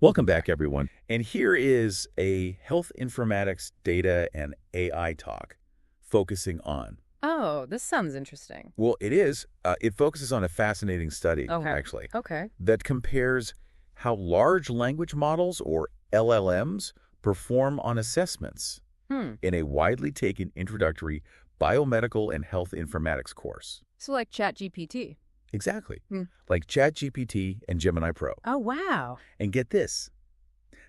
Welcome back, everyone. And here is a health informatics data and AI talk focusing on. Oh, this sounds interesting. Well, it is. It focuses on a fascinating study, Okay. actually, Okay. that compares how large language models, or LLMs, perform on assessments in a widely taken introductory biomedical and health informatics course. So like ChatGPT. Exactly. Like ChatGPT and Gemini Pro. Oh, wow. And get this,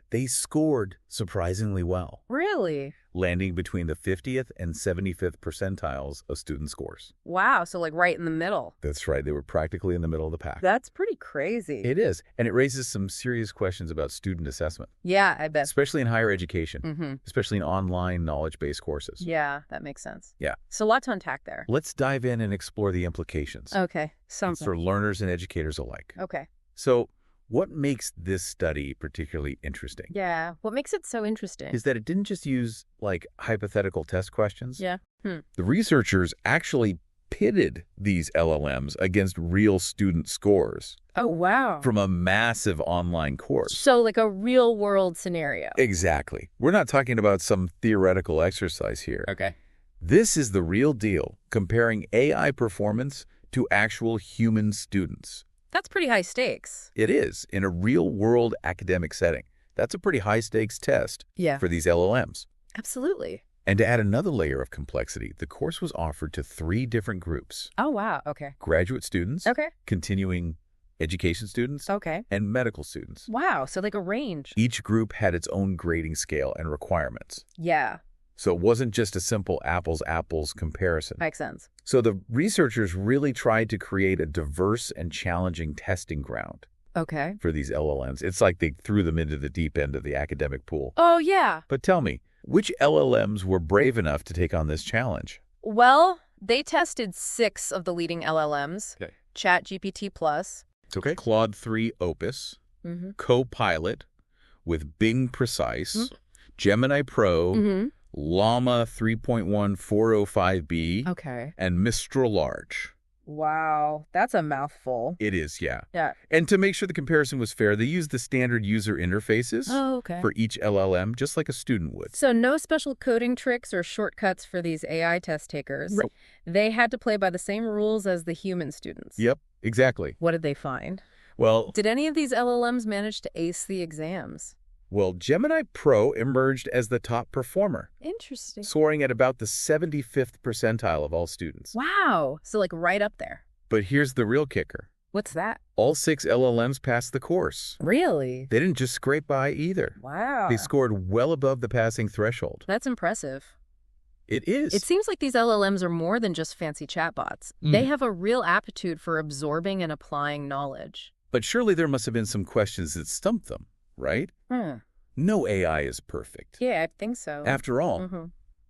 they scored surprisingly well, Really? landing between the 50th and 75th percentiles of student scores. Wow. So like right in the middle. That's right. They were practically in the middle of the pack. That's pretty crazy. It is. And it raises some serious questions about student assessment, Yeah, I bet. especially in higher education, especially in online knowledge-based courses. Yeah, that makes sense. Yeah. So a lot to unpack there. Let's dive in and explore the implications Okay. Something. for learners and educators alike. Okay. So, what makes this study particularly interesting? Yeah. What makes it so interesting? Is that it didn't just use, like, hypothetical test questions. Yeah. The researchers actually pitted these LLMs against real student scores Oh, wow. from a massive online course. So like a real world scenario. Exactly. We're not talking about some theoretical exercise here. Okay. This is the real deal, comparing AI performance to actual human students. That's pretty high stakes. It is, in a real-world academic setting. That's a pretty high-stakes test Yeah. for these LLMs. Absolutely. And to add another layer of complexity, the course was offered to 3 different groups: Oh, wow. Okay. graduate students, Okay. continuing education students, Okay. and medical students. Wow. So like a range. Each group had its own grading scale and requirements. Yeah. So it wasn't just a simple apples-apples comparison. Makes sense. So the researchers really tried to create a diverse and challenging testing ground Okay. for these LLMs. It's like they threw them into the deep end of the academic pool. Oh, yeah. But tell me, which LLMs were brave enough to take on this challenge? Well, they tested 6 of the leading LLMs. Okay. ChatGPT Plus. It's okay. Claude 3 Opus, Copilot with Bing Precise, Gemini Pro, Llama 3.1 405B, Okay. and Mistral Large. Wow. That's a mouthful. It is, yeah. Yeah. And to make sure the comparison was fair, they used the standard user interfaces Oh, okay. for each LLM, just like a student would. So no special coding tricks or shortcuts for these AI test takers. Right. They had to play by the same rules as the human students. Yep, exactly. What did they find? Well, Did any of these LLMs manage to ace the exams? Gemini Pro emerged as the top performer, Interesting. soaring at about the 75th percentile of all students. Wow. So like right up there. But here's the real kicker. What's that? All 6 LLMs passed the course. Really? They didn't just scrape by either. Wow. They scored well above the passing threshold. That's impressive. It is. It seems like these LLMs are more than just fancy chatbots. They have a real aptitude for absorbing and applying knowledge. But surely there must have been some questions that stumped them, right? No AI is perfect. Yeah, I think so. After all,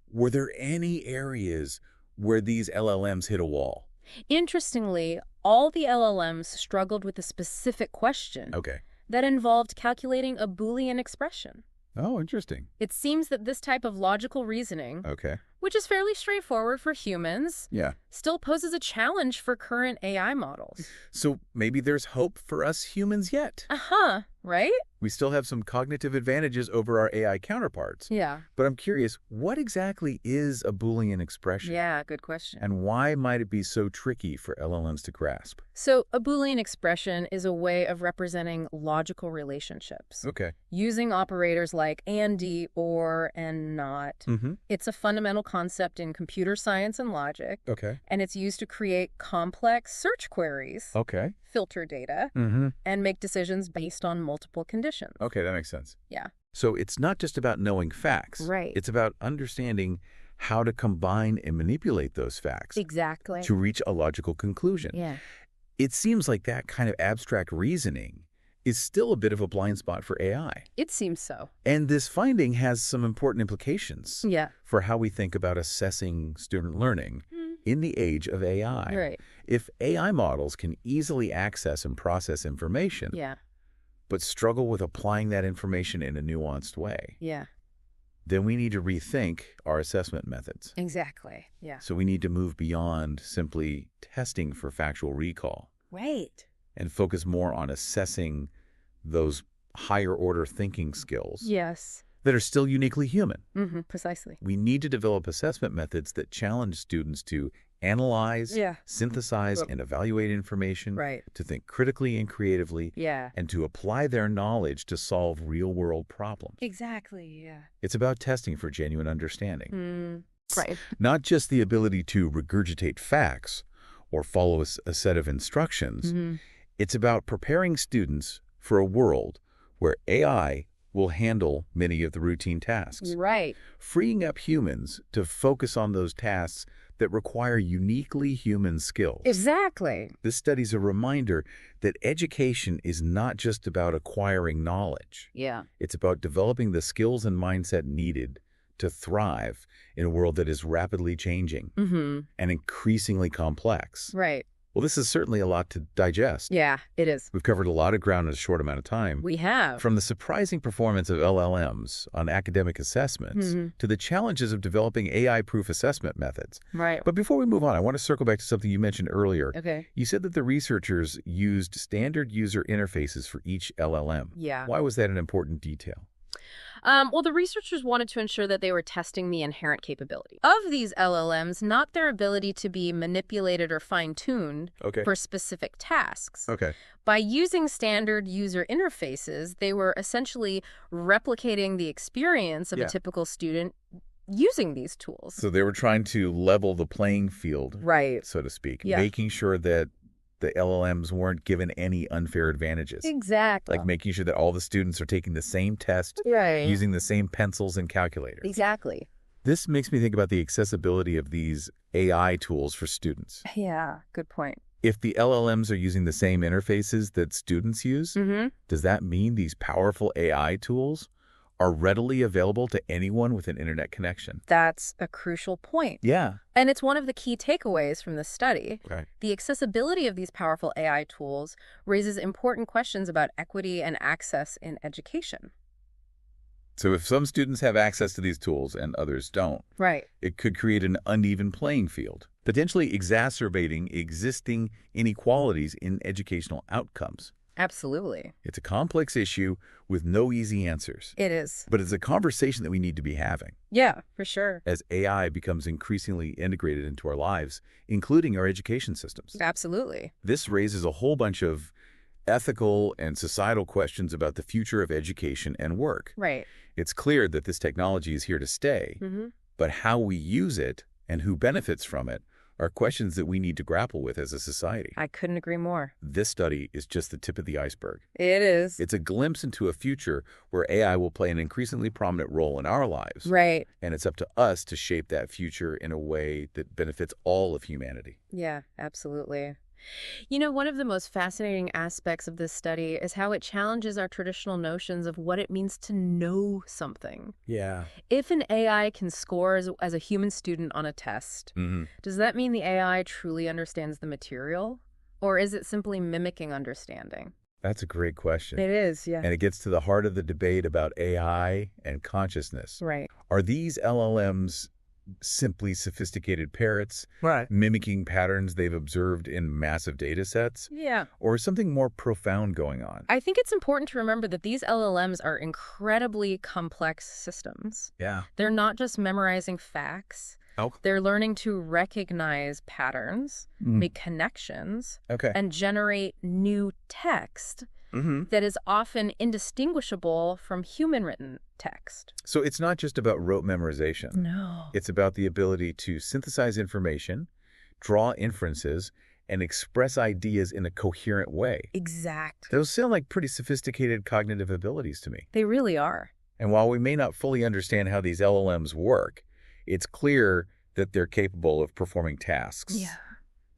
were there any areas where these LLMs hit a wall? Interestingly, all the LLMs struggled with a specific question Okay. that involved calculating a Boolean expression. Oh, interesting. It seems that this type of logical reasoning, Okay. which is fairly straightforward for humans, Yeah. still poses a challenge for current AI models. So maybe there's hope for us humans yet. Right? We still have some cognitive advantages over our AI counterparts. Yeah. But I'm curious, what exactly is a Boolean expression? Yeah, good question. And why might it be so tricky for LLMs to grasp? So a Boolean expression is a way of representing logical relationships, Okay. using operators like and, or, and not. It's a fundamental concept in computer science and logic, Okay. and it's used to create complex search queries, Okay. filter data, and make decisions based on multiple conditions. Okay, that makes sense. Yeah. So it's not just about knowing facts. Right. It's about understanding how to combine and manipulate those facts Exactly. to reach a logical conclusion. Yeah. It seems like that kind of abstract reasoning is still a bit of a blind spot for AI. It seems so. And this finding has some important implications Yeah. for how we think about assessing student learning in the age of AI. Right. If AI models can easily access and process information, Yeah. but struggle with applying that information in a nuanced way, Yeah. then we need to rethink our assessment methods. Exactly. Yeah. So we need to move beyond simply testing for factual recall Right. and focus more on assessing those higher-order thinking skills Yes. that are still uniquely human. Precisely. We need to develop assessment methods that challenge students to analyze, synthesize, and evaluate information, Right. to think critically and creatively, Yeah. and to apply their knowledge to solve real-world problems. Exactly, yeah. It's about testing for genuine understanding. Right. Not just the ability to regurgitate facts or follow a set of instructions. It's about preparing students for a world where AI will handle many of the routine tasks, Right. freeing up humans to focus on those tasks that require uniquely human skills. Exactly. This study's a reminder that education is not just about acquiring knowledge. Yeah. It's about developing the skills and mindset needed to thrive in a world that is rapidly changing and increasingly complex. Right. Well, this is certainly a lot to digest. Yeah, it is. We've covered a lot of ground in a short amount of time. We have. From the surprising performance of LLMs on academic assessments to the challenges of developing AI-proof assessment methods. Right. But before we move on, I want to circle back to something you mentioned earlier. Okay. You said that the researchers used standard user interfaces for each LLM. Yeah. Why was that an important detail? Well, the researchers wanted to ensure that they were testing the inherent capability of these LLMs, not their ability to be manipulated or fine-tuned for specific tasks. By using standard user interfaces, they were essentially replicating the experience of a typical student using these tools. So they were trying to level the playing field, right, so to speak, yeah, making sure that the LLMs weren't given any unfair advantages. Exactly. Like making sure that all the students are taking the same test, right, using the same pencils and calculators. Exactly. This makes me think about the accessibility of these AI tools for students. Yeah, good point. If the LLMs are using the same interfaces that students use, does that mean these powerful AI tools are readily available to anyone with an internet connection? That's a crucial point. Yeah. And it's one of the key takeaways from the study. Okay. The accessibility of these powerful AI tools raises important questions about equity and access in education. So if some students have access to these tools and others don't, right, it could create an uneven playing field, potentially exacerbating existing inequalities in educational outcomes. Absolutely. It's a complex issue with no easy answers. It is. But it's a conversation that we need to be having. Yeah, for sure. As AI becomes increasingly integrated into our lives, including our education systems. Absolutely. This raises a whole bunch of ethical and societal questions about the future of education and work. Right. It's clear that this technology is here to stay, but how we use it and who benefits from it are questions that we need to grapple with as a society. I couldn't agree more. This study is just the tip of the iceberg. It is. It's a glimpse into a future where AI will play an increasingly prominent role in our lives. Right. And it's up to us to shape that future in a way that benefits all of humanity. Yeah, absolutely. You know, one of the most fascinating aspects of this study is how it challenges our traditional notions of what it means to know something. Yeah. If an AI can score as a human student on a test, does that mean the AI truly understands the material? Or is it simply mimicking understanding? That's a great question. It is, yeah. And it gets to the heart of the debate about AI and consciousness. Right. Are these LLMs simply sophisticated parrots, mimicking patterns they've observed in massive data sets? Yeah. Or is something more profound going on? I think it's important to remember that these LLMs are incredibly complex systems. Yeah. They're not just memorizing facts. Oh. They're learning to recognize patterns, make connections, and generate new text that is often indistinguishable from human-written text. So it's not just about rote memorization. No. It's about the ability to synthesize information, draw inferences, and express ideas in a coherent way. Exactly. Those sound like pretty sophisticated cognitive abilities to me. They really are. And while we may not fully understand how these LLMs work, it's clear that they're capable of performing tasks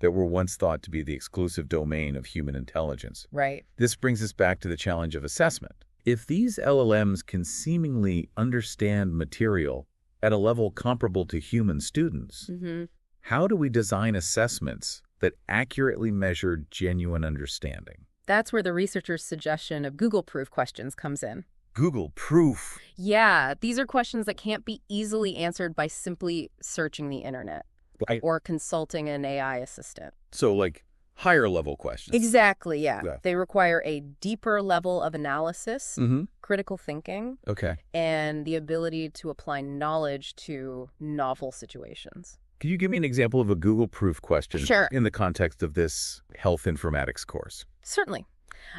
that were once thought to be the exclusive domain of human intelligence. Right. This brings us back to the challenge of assessment. If these LLMs can seemingly understand material at a level comparable to human students, how do we design assessments that accurately measure genuine understanding? That's where the researchers' suggestion of Google proof questions comes in. Google proof? Yeah, these are questions that can't be easily answered by simply searching the internet or consulting an AI assistant. So like higher level questions. Exactly, yeah. Yeah. They require a deeper level of analysis, critical thinking, and the ability to apply knowledge to novel situations. Can you give me an example of a Google proof question Sure. in the context of this health informatics course? Certainly.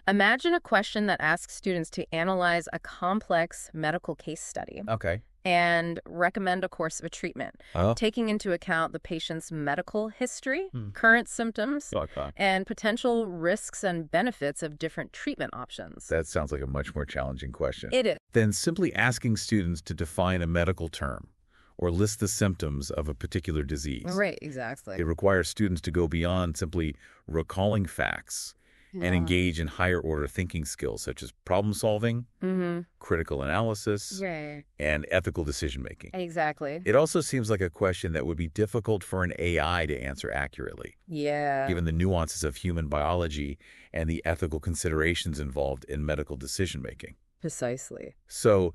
Imagine a question that asks students to analyze a complex medical case study and recommend a course of treatment, taking into account the patient's medical history, current symptoms, and potential risks and benefits of different treatment options. That sounds like a much more challenging question. It is. Than simply asking students to define a medical term or list the symptoms of a particular disease. Right, exactly. It requires students to go beyond simply recalling facts and engage in higher order thinking skills such as problem solving, critical analysis, and ethical decision making. Exactly. It also seems like a question that would be difficult for an AI to answer accurately. Yeah. Given the nuances of human biology and the ethical considerations involved in medical decision making. Precisely. So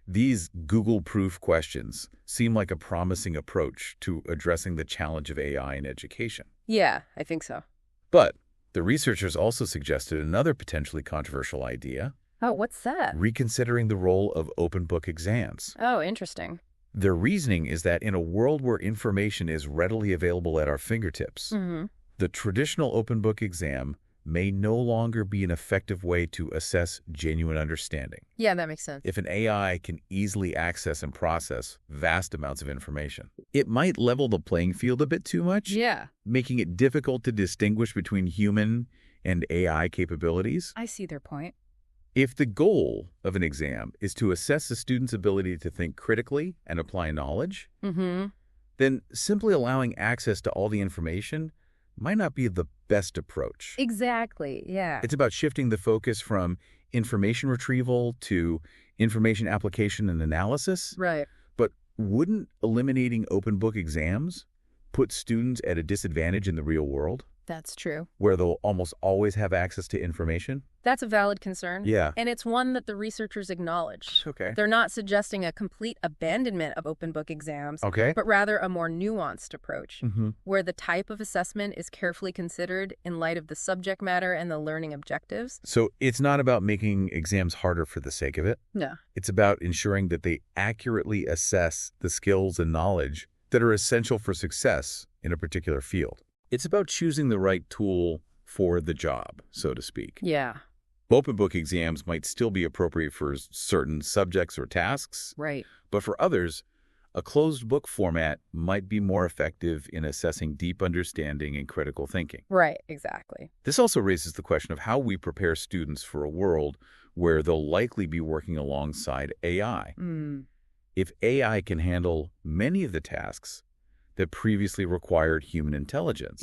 these Google-proof questions seem like a promising approach to addressing the challenge of AI in education. Yeah, I think so. But the researchers also suggested another potentially controversial idea. Oh, what's that? Reconsidering the role of open book exams. Oh, interesting. Their reasoning is that in a world where information is readily available at our fingertips, the traditional open book exam may no longer be an effective way to assess genuine understanding. Yeah, that makes sense. If an AI can easily access and process vast amounts of information, it might level the playing field a bit too much, making it difficult to distinguish between human and AI capabilities. I see their point. If the goal of an exam is to assess a student's ability to think critically and apply knowledge, then simply allowing access to all the information might not be the best approach. Exactly, yeah. It's about shifting the focus from information retrieval to information application and analysis. Right. But wouldn't eliminating open book exams put students at a disadvantage in the real world? That's true. Where they'll almost always have access to information? That's a valid concern. Yeah. And it's one that the researchers acknowledge. Okay. They're not suggesting a complete abandonment of open book exams, but rather a more nuanced approach, where the type of assessment is carefully considered in light of the subject matter and the learning objectives. So it's not about making exams harder for the sake of it. No. It's about ensuring that they accurately assess the skills and knowledge that are essential for success in a particular field. It's about choosing the right tool for the job, so to speak. Yeah. Open book exams might still be appropriate for certain subjects or tasks. Right. But for others, a closed book format might be more effective in assessing deep understanding and critical thinking. Right, exactly. This also raises the question of how we prepare students for a world where they'll likely be working alongside AI. If AI can handle many of the tasks that previously required human intelligence,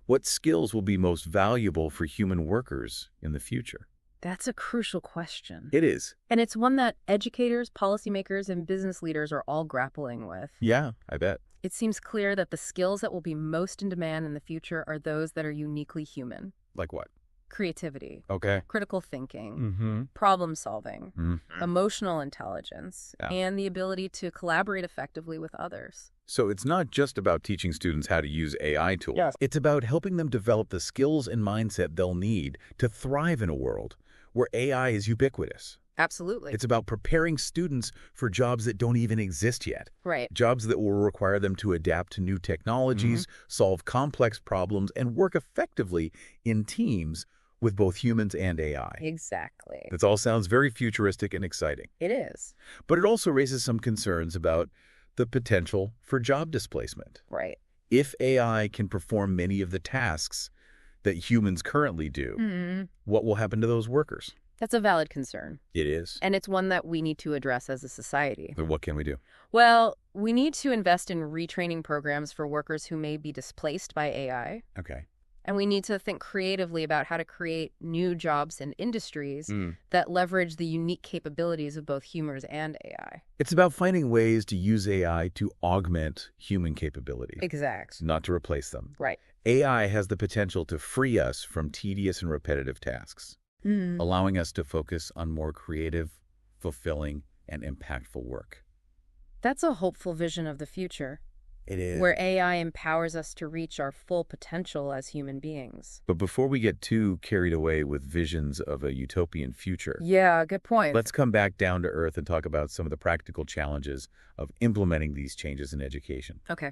what skills will be most valuable for human workers in the future? That's a crucial question. It is. And it's one that educators, policymakers, and business leaders are all grappling with. Yeah, I bet. It seems clear that the skills that will be most in demand in the future are those that are uniquely human. Like what? Creativity, critical thinking, problem solving, emotional intelligence, and the ability to collaborate effectively with others. So it's not just about teaching students how to use AI tools. It's about helping them develop the skills and mindset they'll need to thrive in a world where AI is ubiquitous. Absolutely. It's about preparing students for jobs that don't even exist yet. Right. Jobs that will require them to adapt to new technologies, solve complex problems, and work effectively in teams with both humans and AI. Exactly. This all sounds very futuristic and exciting. It is. But it also raises some concerns about the potential for job displacement. Right. If AI can perform many of the tasks that humans currently do, what will happen to those workers? That's a valid concern. It is. And it's one that we need to address as a society. But what can we do? Well, we need to invest in retraining programs for workers who may be displaced by AI. Okay. And we need to think creatively about how to create new jobs and industries that leverage the unique capabilities of both humans and AI. It's about finding ways to use AI to augment human capabilities. Exact. Not to replace them. Right. AI has the potential to free us from tedious and repetitive tasks, allowing us to focus on more creative, fulfilling, and impactful work. That's a hopeful vision of the future. It is. Where AI empowers us to reach our full potential as human beings. But before we get too carried away with visions of a utopian future, Yeah, good point. let's come back down to earth and talk about some of the practical challenges of implementing these changes in education. Okay.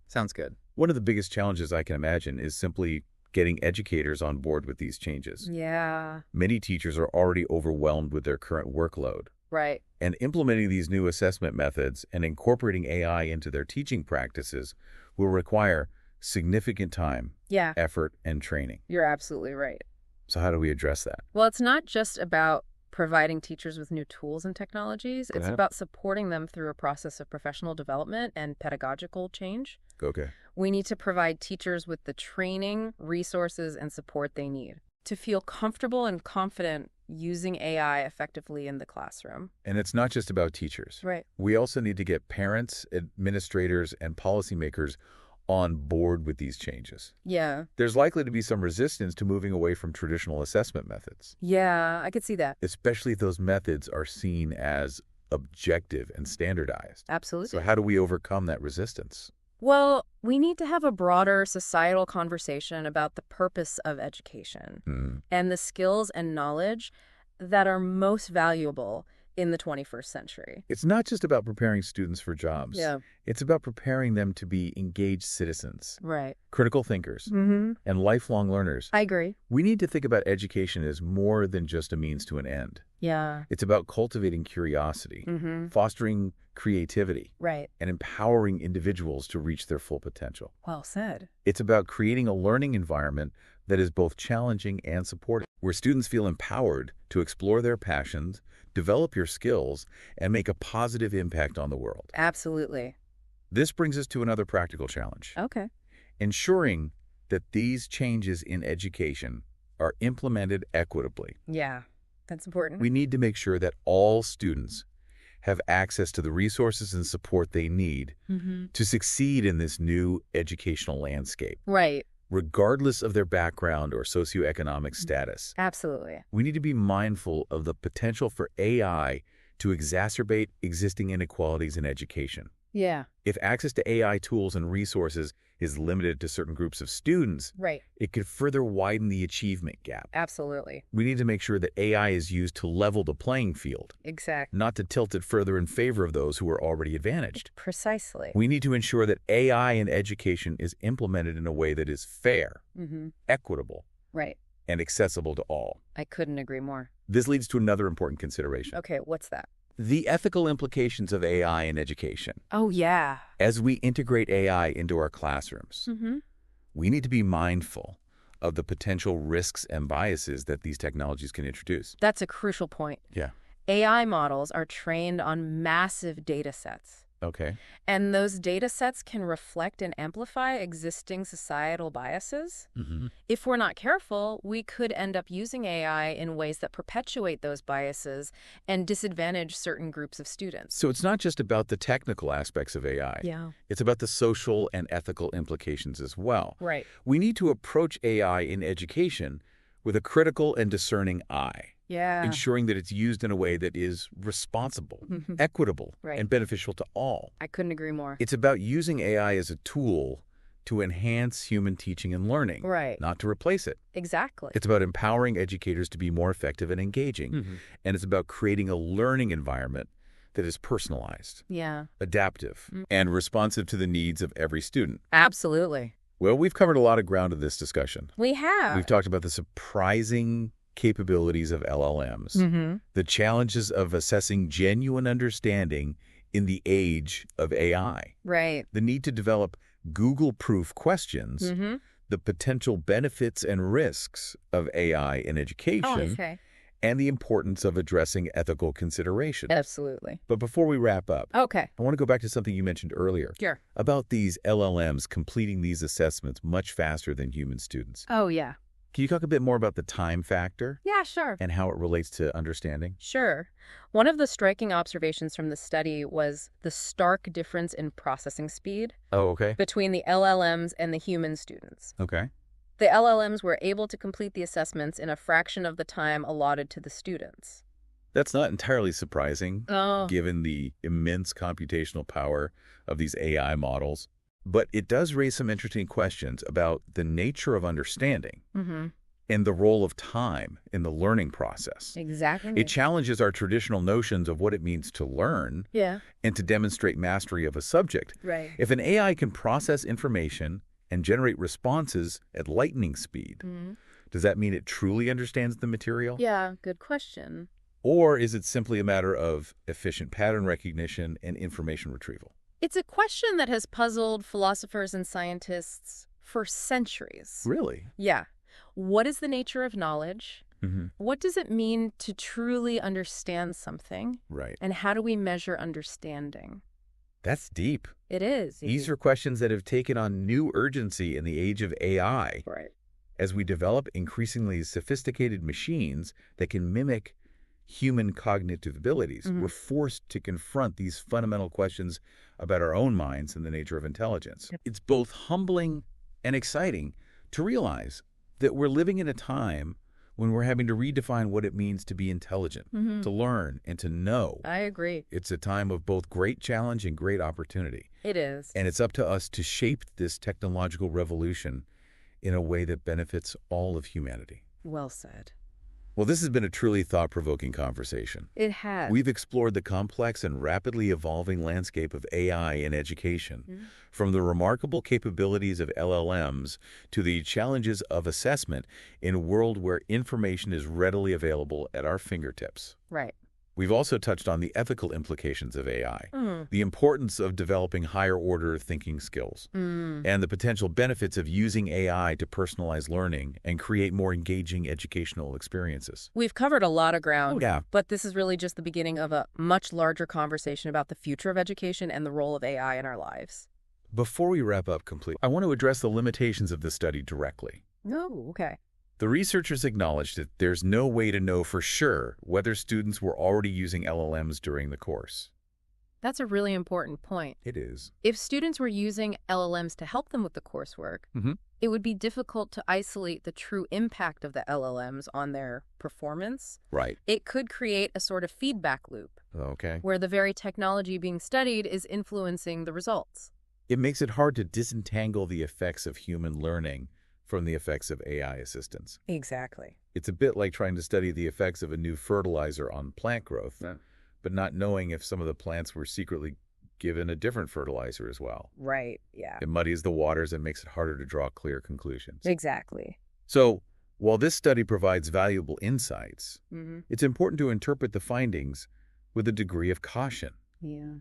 Sounds good. One of the biggest challenges I can imagine is simply getting educators on board with these changes. Yeah. Many teachers are already overwhelmed with their current workload. Right. And implementing these new assessment methods and incorporating AI into their teaching practices will require significant time, effort, and training. You're absolutely right. So how do we address that? Well, it's not just about providing teachers with new tools and technologies. It's about supporting them through a process of professional development and pedagogical change. Okay. We need to provide teachers with the training, resources, and support they need to feel comfortable and confident using AI effectively in the classroom. And it's not just about teachers. Right. We also need to get parents, administrators, and policymakers on board with these changes. Yeah. There's likely to be some resistance to moving away from traditional assessment methods. Yeah, I could see that. Especially if those methods are seen as objective and standardized. Absolutely. So how do we overcome that resistance? Well, we need to have a broader societal conversation about the purpose of education and the skills and knowledge that are most valuable in the 21st century. It's not just about preparing students for jobs. Yeah. It's about preparing them to be engaged citizens, Right. critical thinkers, and lifelong learners. I agree. We need to think about education as more than just a means to an end. Yeah. It's about cultivating curiosity, fostering creativity, Right. and empowering individuals to reach their full potential. Well said. It's about creating a learning environment that is both challenging and supportive, where students feel empowered to explore their passions, develop your skills, and make a positive impact on the world. Absolutely. This brings us to another practical challenge. Okay. Ensuring that these changes in education are implemented equitably. Yeah, that's important. We need to make sure that all students have access to the resources and support they need to succeed in this new educational landscape. Right. Regardless of their background or socioeconomic status. Absolutely. We need to be mindful of the potential for AI to exacerbate existing inequalities in education. Yeah. If access to AI tools and resources is limited to certain groups of students, Right. it could further widen the achievement gap. Absolutely. We need to make sure that AI is used to level the playing field, Exactly. not to tilt it further in favor of those who are already advantaged. Precisely. We need to ensure that AI in education is implemented in a way that is fair, equitable, Right. and accessible to all. I couldn't agree more. This leads to another important consideration. Okay, what's that? The ethical implications of AI in education. Oh, yeah. As we integrate AI into our classrooms, we need to be mindful of the potential risks and biases that these technologies can introduce. That's a crucial point. Yeah. AI models are trained on massive data sets. Okay. And those data sets can reflect and amplify existing societal biases. If we're not careful, we could end up using AI in ways that perpetuate those biases and disadvantage certain groups of students. So it's not just about the technical aspects of AI. Yeah. It's about the social and ethical implications as well. Right. We need to approach AI in education with a critical and discerning eye. Yeah. Ensuring that it's used in a way that is responsible, equitable, Right. and beneficial to all. I couldn't agree more. It's about using AI as a tool to enhance human teaching and learning, Right. not to replace it. Exactly. It's about empowering educators to be more effective and engaging, and it's about creating a learning environment that is personalized, Yeah. adaptive, and responsive to the needs of every student. Absolutely. Well, we've covered a lot of ground in this discussion. We have. We've talked about the surprising capabilities of LLMs, the challenges of assessing genuine understanding in the age of AI, Right. the need to develop Google-proof questions, the potential benefits and risks of AI in education, Okay. and the importance of addressing ethical considerations. Absolutely. But before we wrap up, Okay. I want to go back to something you mentioned earlier Sure. about these LLMs completing these assessments much faster than human students. Oh, yeah. Can you talk a bit more about the time factor Yeah, sure. and how it relates to understanding? Sure. One of the striking observations from the study was the stark difference in processing speed Oh, okay. between the LLMs and the human students. Okay. The LLMs were able to complete the assessments in a fraction of the time allotted to the students. That's not entirely surprising, Oh. given the immense computational power of these AI models. But it does raise some interesting questions about the nature of understanding and the role of time in the learning process. Exactly. It challenges our traditional notions of what it means to learn and to demonstrate mastery of a subject. Right. If an AI can process information and generate responses at lightning speed, does that mean it truly understands the material? Yeah, good question. Or is it simply a matter of efficient pattern recognition and information retrieval? It's a question that has puzzled philosophers and scientists for centuries. Really? Yeah. What is the nature of knowledge? What does it mean to truly understand something? Right. And how do we measure understanding? That's deep. It is. These are questions that have taken on new urgency in the age of AI. Right. As we develop increasingly sophisticated machines that can mimic human cognitive abilities, we're forced to confront these fundamental questions about our own minds and the nature of intelligence. It's both humbling and exciting to realize that we're living in a time when we're having to redefine what it means to be intelligent, to learn, and to know. I agree. It's a time of both great challenge and great opportunity. It is. And it's up to us to shape this technological revolution in a way that benefits all of humanity. Well said. Well, this has been a truly thought-provoking conversation. It has. We've explored the complex and rapidly evolving landscape of AI in education, from the remarkable capabilities of LLMs to the challenges of assessment in a world where information is readily available at our fingertips. Right. We've also touched on the ethical implications of AI, the importance of developing higher-order thinking skills, and the potential benefits of using AI to personalize learning and create more engaging educational experiences. We've covered a lot of ground, Yeah. but this is really just the beginning of a much larger conversation about the future of education and the role of AI in our lives. Before we wrap up completely, I want to address the limitations of this study directly. Oh, okay. The researchers acknowledged that there's no way to know for sure whether students were already using LLMs during the course. That's a really important point. It is. If students were using LLMs to help them with the coursework, it would be difficult to isolate the true impact of the LLMs on their performance. Right. It could create a sort of feedback loop. Okay. Where the very technology being studied is influencing the results. It makes it hard to disentangle the effects of human learning from the effects of AI assistance. Exactly. It's a bit like trying to study the effects of a new fertilizer on plant growth, but not knowing if some of the plants were secretly given a different fertilizer as well. Right, yeah. It muddies the waters and makes it harder to draw clear conclusions. Exactly. So, while this study provides valuable insights, it's important to interpret the findings with a degree of caution. Yeah.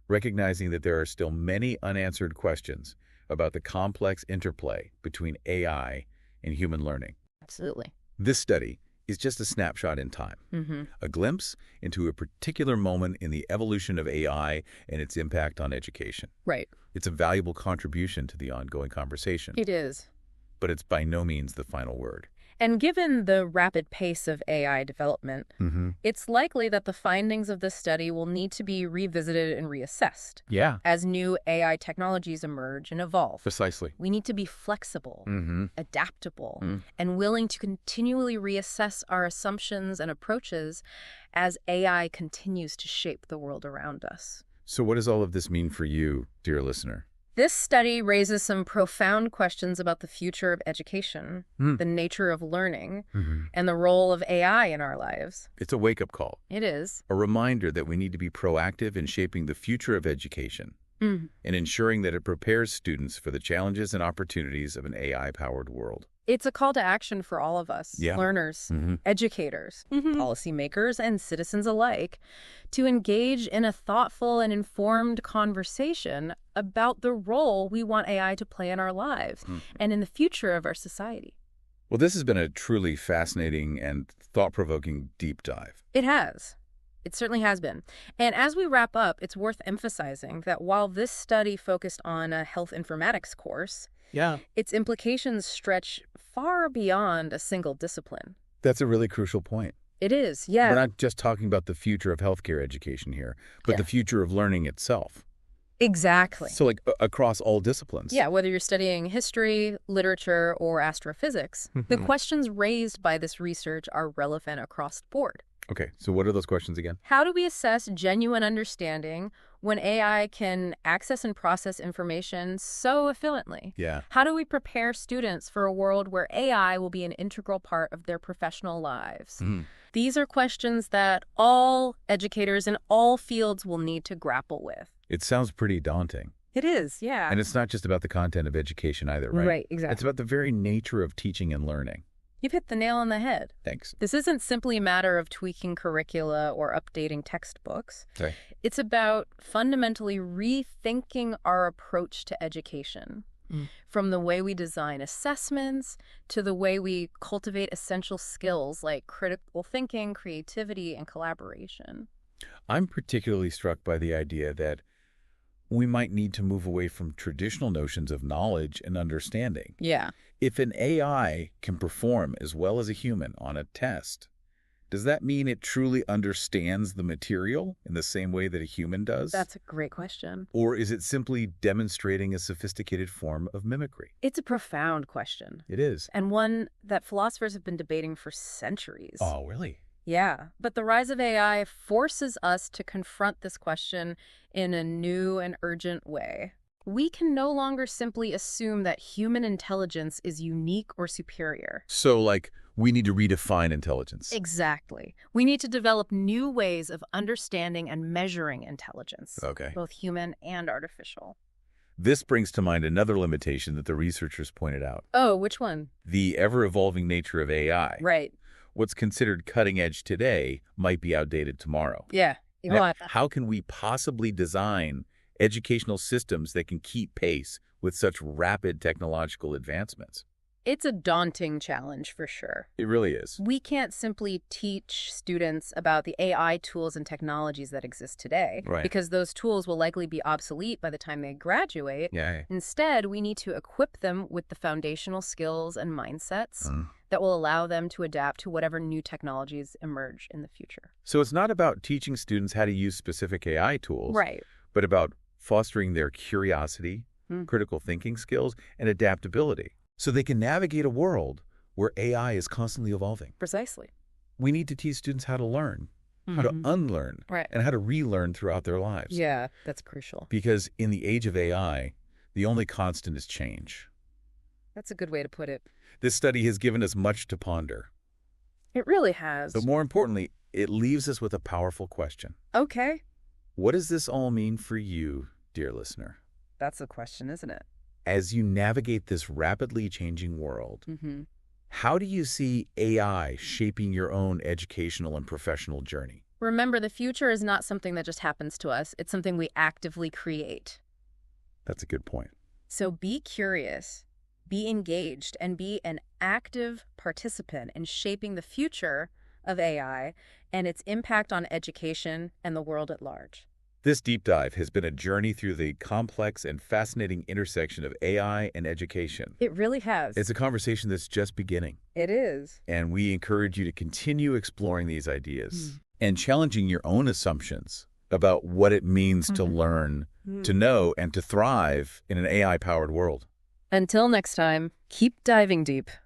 Recognizing that there are still many unanswered questions about the complex interplay between AI and human learning. Absolutely. This study is just a snapshot in time, a glimpse into a particular moment in the evolution of AI and its impact on education. Right. It's a valuable contribution to the ongoing conversation. It is. But it's by no means the final word. And given the rapid pace of AI development, it's likely that the findings of this study will need to be revisited and reassessed. Yeah. As new AI technologies emerge and evolve. Precisely. We need to be flexible, adaptable, and willing to continually reassess our assumptions and approaches as AI continues to shape the world around us. So what does all of this mean for you, dear listener? This study raises some profound questions about the future of education, the nature of learning, and the role of AI in our lives. It's a wake-up call. It is. A reminder that we need to be proactive in shaping the future of education and ensuring that it prepares students for the challenges and opportunities of an AI-powered world. It's a call to action for all of us, learners, educators, policymakers, and citizens alike, to engage in a thoughtful and informed conversation about the role we want AI to play in our lives and in the future of our society. Well, this has been a truly fascinating and thought-provoking deep dive. It has. It certainly has been. And as we wrap up, it's worth emphasizing that while this study focused on a health informatics course, its implications stretch far beyond a single discipline. That's a really crucial point. It is, yeah. We're not just talking about the future of healthcare education here, but the future of learning itself. Exactly. So like across all disciplines. Yeah, whether you're studying history, literature, or astrophysics, the questions raised by this research are relevant across the board. Okay, so what are those questions again? How do we assess genuine understanding when AI can access and process information so efficiently? Yeah. How do we prepare students for a world where AI will be an integral part of their professional lives? These are questions that all educators in all fields will need to grapple with. It sounds pretty daunting. It is, yeah. And it's not just about the content of education either, right? Right, exactly. It's about the very nature of teaching and learning. You've hit the nail on the head. Thanks. This isn't simply a matter of tweaking curricula or updating textbooks. Okay. It's about fundamentally rethinking our approach to education. From the way we design assessments to the way we cultivate essential skills like critical thinking, creativity, and collaboration. I'm particularly struck by the idea that we might need to move away from traditional notions of knowledge and understanding. Yeah. If an AI can perform as well as a human on a test, does that mean it truly understands the material in the same way that a human does? That's a great question. Or is it simply demonstrating a sophisticated form of mimicry? It's a profound question. It is. And one that philosophers have been debating for centuries. Oh, really? Yeah, but the rise of AI forces us to confront this question in a new and urgent way. We can no longer simply assume that human intelligence is unique or superior. So, like, we need to redefine intelligence. Exactly. We need to develop new ways of understanding and measuring intelligence, Okay. both human and artificial. This brings to mind another limitation that the researchers pointed out. Oh, which one? The ever-evolving nature of AI. Right. What's considered cutting edge today might be outdated tomorrow. Yeah. Now, how can we possibly design educational systems that can keep pace with such rapid technological advancements? It's a daunting challenge for sure. It really is. We can't simply teach students about the AI tools and technologies that exist today, Right. because those tools will likely be obsolete by the time they graduate. Yeah. Instead, we need to equip them with the foundational skills and mindsets that will allow them to adapt to whatever new technologies emerge in the future. So it's not about teaching students how to use specific AI tools, Right. but about fostering their curiosity, critical thinking skills, and adaptability, so they can navigate a world where AI is constantly evolving. Precisely. We need to teach students how to learn, how to unlearn, Right. and how to relearn throughout their lives. Yeah, that's crucial. Because in the age of AI, the only constant is change. That's a good way to put it. This study has given us much to ponder. It really has. But more importantly, it leaves us with a powerful question. Okay. What does this all mean for you, dear listener? That's the question, isn't it? As you navigate this rapidly changing world, how do you see AI shaping your own educational and professional journey? Remember, the future is not something that just happens to us. It's something we actively create. That's a good point. So be curious, be engaged, and be an active participant in shaping the future of AI and its impact on education and the world at large. This deep dive has been a journey through the complex and fascinating intersection of AI and education. It really has. It's a conversation that's just beginning. It is. And we encourage you to continue exploring these ideas and challenging your own assumptions about what it means to learn, to know, and to thrive in an AI-powered world. Until next time, keep diving deep.